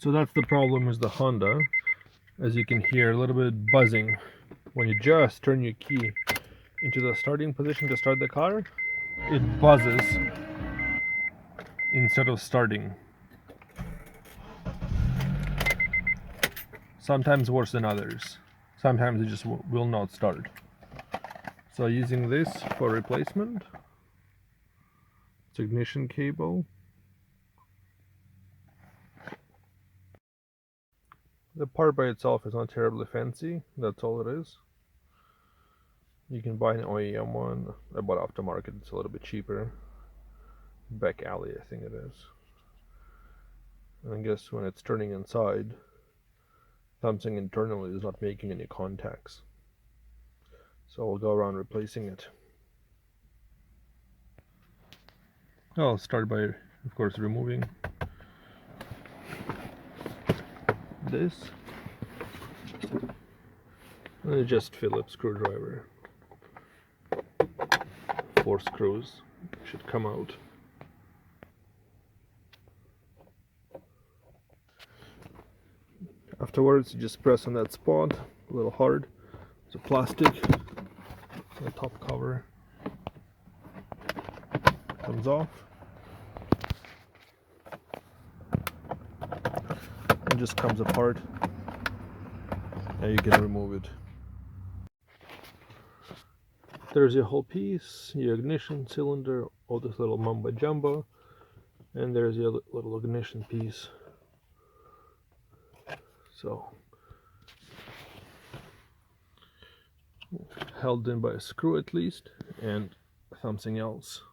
So that's the problem with the Honda. As you can hear, a little bit buzzing. When you just turn your key into the starting position to start the car, it buzzes instead of starting. Sometimes worse than others. Sometimes it just will not start. So using this for replacement, it's ignition cable. The part by itself is not terribly fancy, that's all it is. You can buy an OEM one. I bought aftermarket, it's a little bit cheaper. Back alley, I think it is. And I guess when it's turning inside, something internally is not making any contacts. So I'll go around replacing it. I'll start by, of course, removing this. And just Phillips screwdriver. 4 screws should come out. Afterwards, you just press on that spot, a little hard. It's a plastic. The top cover comes off. It just comes apart. And you can remove it. There's your whole piece, your ignition cylinder, all this little mumbo jumbo, and there's your little ignition piece. So, held in by a screw at least, and something else.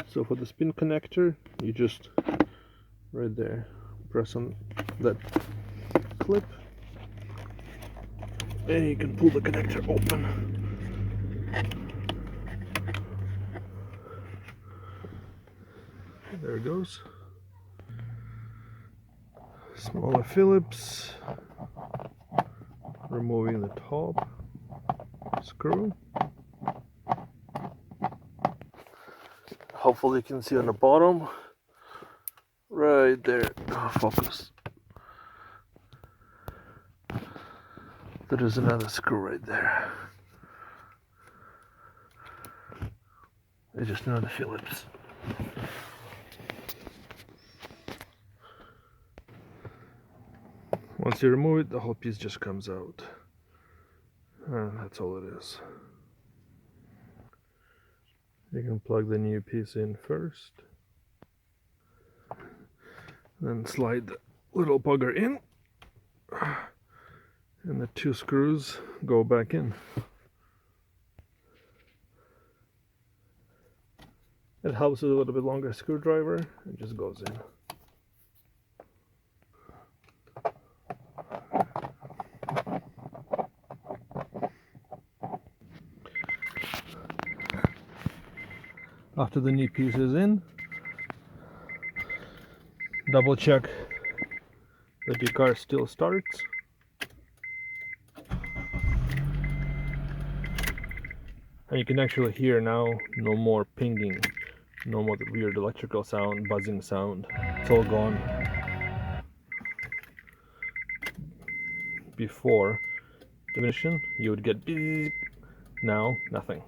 So for the spin connector, you just, right there, press on that clip, and you can pull the connector open. There it goes. Smaller Phillips. Removing the top screw. Hopefully you can see on the bottom. Right there. Oh, focus. There is another screw right there. It's just another Phillips. Once you remove it, the whole piece just comes out. And that's all it is. You can plug the new piece in first. Then slide the little bugger in. And the 2 screws go back in. It helps with a little bit longer screwdriver. It just goes in. After the new piece is in, double check that your car still starts. And you can actually hear now no more pinging, no more weird electrical sound, buzzing sound. It's all gone. Before the ignition, you would get beep. Now, nothing.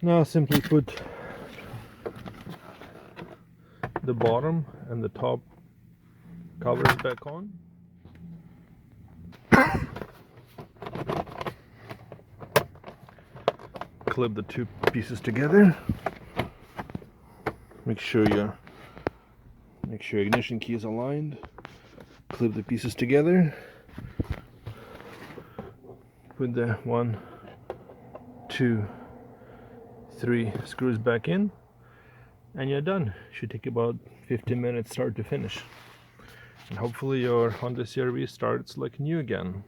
Now simply put the bottom and the top covers back on. Clip the 2 pieces together. Make sure your ignition key is aligned. Clip the pieces together. Put the 1, 2, 3 screws back in, and you're done. Should take about 15 minutes start to finish. And hopefully your Honda CR-V starts like new again.